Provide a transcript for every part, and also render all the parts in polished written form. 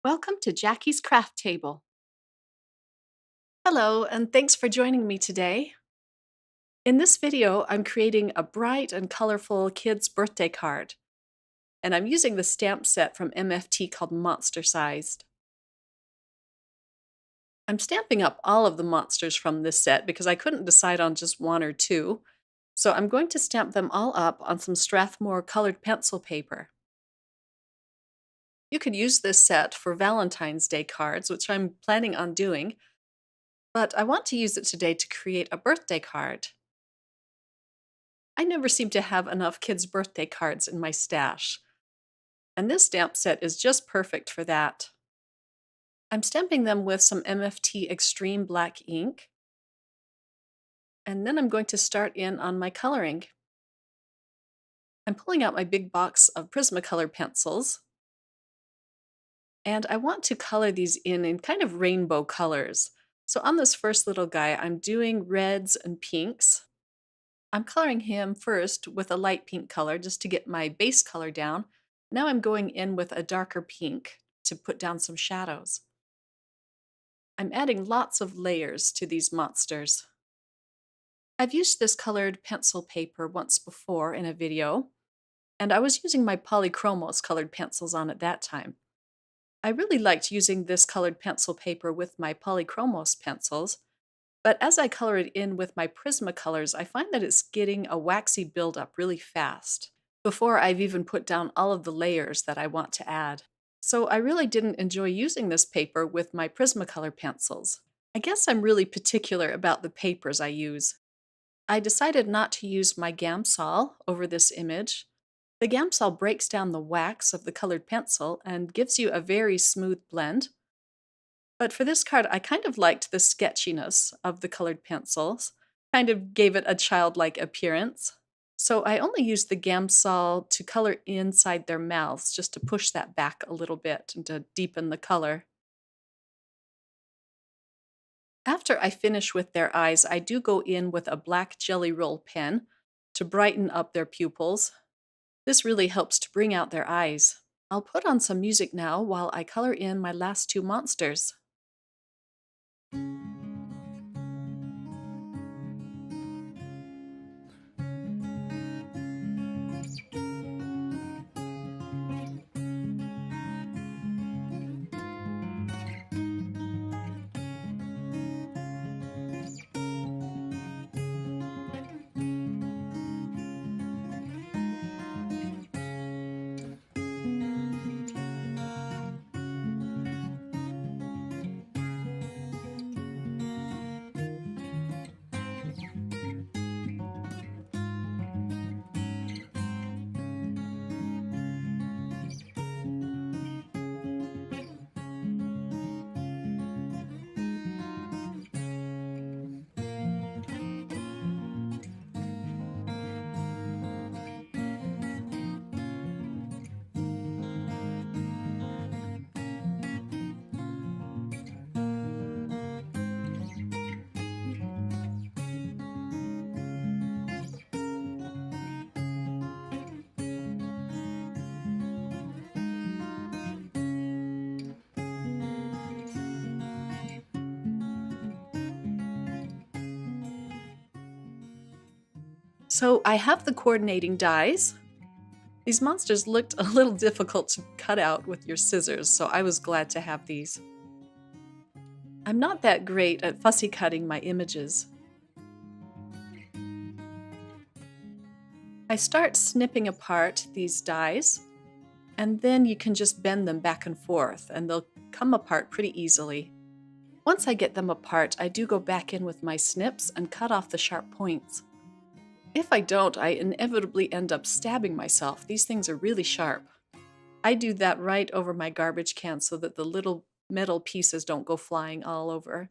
Welcome to Jackie's Craft Table. Hello, and thanks for joining me today. In this video, I'm creating a bright and colorful kid's birthday card, and I'm using the stamp set from MFT called Monster Sized. I'm stamping up all of the monsters from this set because I couldn't decide on just one or two, so I'm going to stamp them all up on some Strathmore colored pencil paper. You could use this set for Valentine's Day cards, which I'm planning on doing, but I want to use it today to create a birthday card. I never seem to have enough kids' birthday cards in my stash, and this stamp set is just perfect for that. I'm stamping them with some MFT Extreme Black ink, and then I'm going to start in on my coloring. I'm pulling out my big box of Prismacolor pencils, and I want to color these in kind of rainbow colors. So on this first little guy, I'm doing reds and pinks. I'm coloring him first with a light pink color just to get my base color down. Now I'm going in with a darker pink to put down some shadows. I'm adding lots of layers to these monsters. I've used this colored pencil paper once before in a video, and I was using my Polychromos colored pencils on at that time. I really liked using this colored pencil paper with my Polychromos pencils, but as I color it in with my Prismacolors, I find that it's getting a waxy buildup really fast before I've even put down all of the layers that I want to add. So I really didn't enjoy using this paper with my Prismacolor pencils. I guess I'm really particular about the papers I use. I decided not to use my Gamsol over this image. The Gamsol breaks down the wax of the colored pencil and gives you a very smooth blend. But for this card, I kind of liked the sketchiness of the colored pencils, kind of gave it a childlike appearance. So I only used the Gamsol to color inside their mouths, just to push that back a little bit and to deepen the color. After I finish with their eyes, I do go in with a black Jelly Roll pen to brighten up their pupils. This really helps to bring out their eyes. I'll put on some music now while I color in my last two monsters. So I have the coordinating dies. These monsters looked a little difficult to cut out with your scissors, so I was glad to have these. I'm not that great at fussy cutting my images. I start snipping apart these dies, and then you can just bend them back and forth, and they'll come apart pretty easily. Once I get them apart, I do go back in with my snips and cut off the sharp points. If I don't, I inevitably end up stabbing myself. These things are really sharp. I do that right over my garbage can so that the little metal pieces don't go flying all over.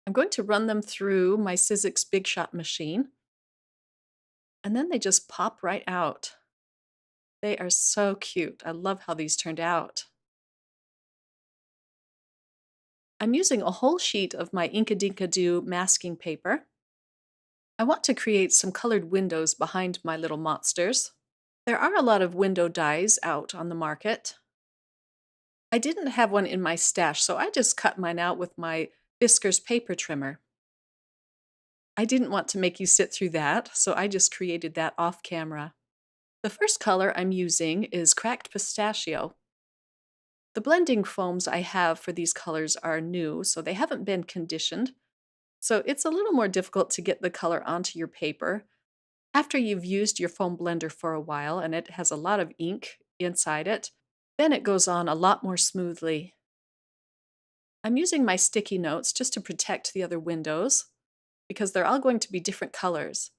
I'm going to run them through my Sizzix Big Shot machine, and then they just pop right out. They are so cute. I love how these turned out. I'm using a whole sheet of my Inkadinkado masking paper. I want to create some colored windows behind my little monsters. There are a lot of window dies out on the market. I didn't have one in my stash, so I just cut mine out with my Fiskars paper trimmer. I didn't want to make you sit through that, so I just created that off camera. The first color I'm using is Cracked Pistachio. The blending foams I have for these colors are new, so they haven't been conditioned. So it's a little more difficult to get the color onto your paper. After you've used your foam blender for a while and it has a lot of ink inside it, then it goes on a lot more smoothly. I'm using my sticky notes just to protect the other windows because they're all going to be different colors.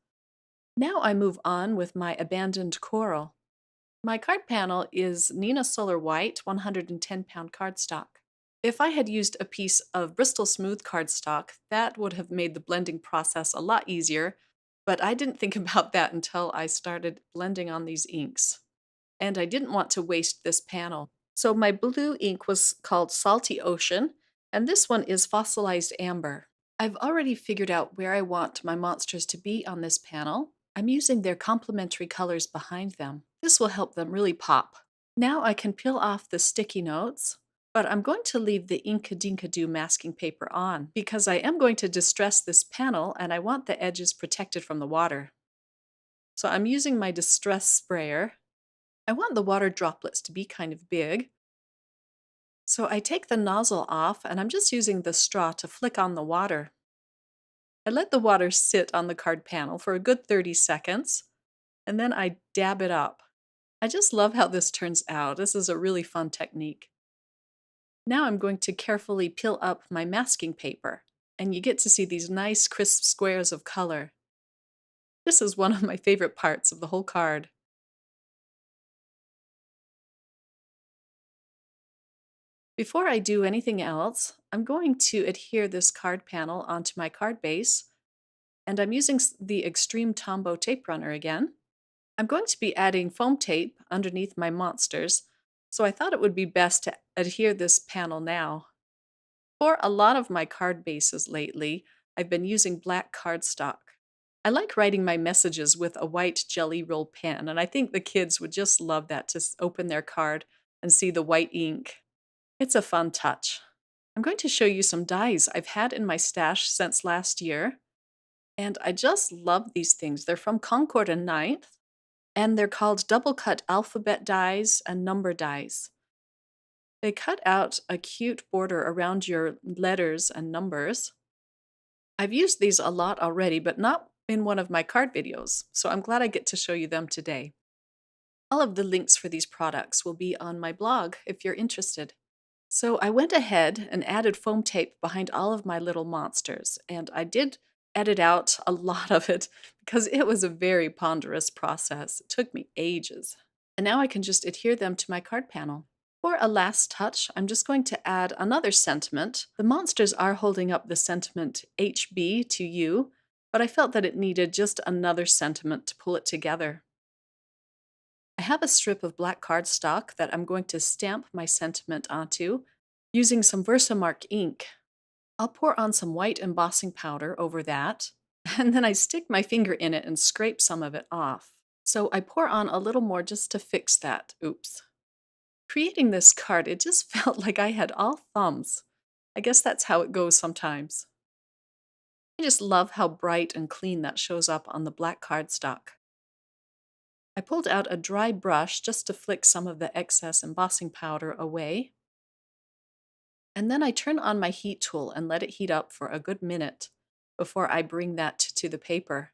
Now I move on with my abandoned coral. My card panel is Nina Solar White 110-pound cardstock. If I had used a piece of Bristol Smooth cardstock, that would have made the blending process a lot easier, but I didn't think about that until I started blending on these inks. And I didn't want to waste this panel. So my blue ink was called Salty Ocean, and this one is Fossilized Amber. I've already figured out where I want my monsters to be on this panel. I'm using their complementary colors behind them. This will help them really pop. Now I can peel off the sticky notes, but I'm going to leave the Inkadinkado masking paper on because I am going to distress this panel and I want the edges protected from the water. So I'm using my distress sprayer. I want the water droplets to be kind of big. So I take the nozzle off and I'm just using the straw to flick on the water. I let the water sit on the card panel for a good 30 seconds, and then I dab it up. I just love how this turns out. This is a really fun technique. Now I'm going to carefully peel up my masking paper, and you get to see these nice crisp squares of color. This is one of my favorite parts of the whole card. Before I do anything else, I'm going to adhere this card panel onto my card base, and I'm using the Extreme Tombow tape runner again. I'm going to be adding foam tape underneath my monsters, so I thought it would be best to adhere this panel now. For a lot of my card bases lately, I've been using black cardstock. I like writing my messages with a white Jelly Roll pen, and I think the kids would just love that to open their card and see the white ink. It's a fun touch. I'm going to show you some dies I've had in my stash since last year, and I just love these things. They're from Concord and Ninth, and they're called double cut alphabet dies and number dies. They cut out a cute border around your letters and numbers. I've used these a lot already, but not in one of my card videos, so I'm glad I get to show you them today. All of the links for these products will be on my blog if you're interested. So I went ahead and added foam tape behind all of my little monsters, and I did edit out a lot of it because it was a very ponderous process. It took me ages. And now I can just adhere them to my card panel. For a last touch, I'm just going to add another sentiment. The monsters are holding up the sentiment HB to you, but I felt that it needed just another sentiment to pull it together. I have a strip of black cardstock that I'm going to stamp my sentiment onto using some Versamark ink. I'll pour on some white embossing powder over that, and then I stick my finger in it and scrape some of it off. So I pour on a little more just to fix that. Oops. Creating this card, it just felt like I had all thumbs. I guess that's how it goes sometimes. I just love how bright and clean that shows up on the black cardstock. I pulled out a dry brush just to flick some of the excess embossing powder away. And then I turn on my heat tool and let it heat up for a good minute before I bring that to the paper.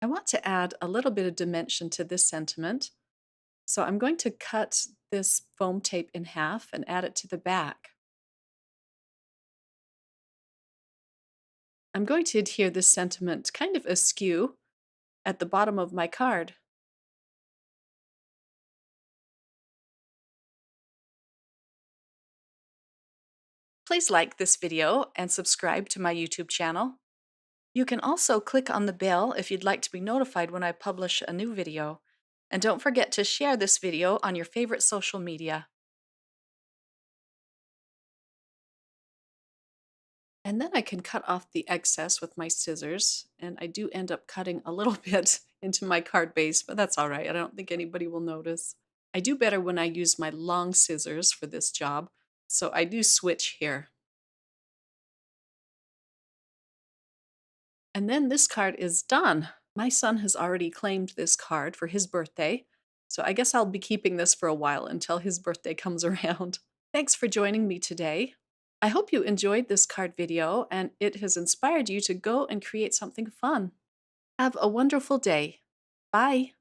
I want to add a little bit of dimension to this sentiment, so I'm going to cut this foam tape in half and add it to the back. I'm going to adhere this sentiment kind of askew at the bottom of my card. Please like this video and subscribe to my YouTube channel. You can also click on the bell if you'd like to be notified when I publish a new video. And don't forget to share this video on your favorite social media. And then I can cut off the excess with my scissors, and I do end up cutting a little bit into my card base, but that's all right. I don't think anybody will notice. I do better when I use my long scissors for this job, so I do switch here. And then this card is done. My son has already claimed this card for his birthday, so I guess I'll be keeping this for a while until his birthday comes around. Thanks for joining me today. I hope you enjoyed this card video and it has inspired you to go and create something fun. Have a wonderful day. Bye.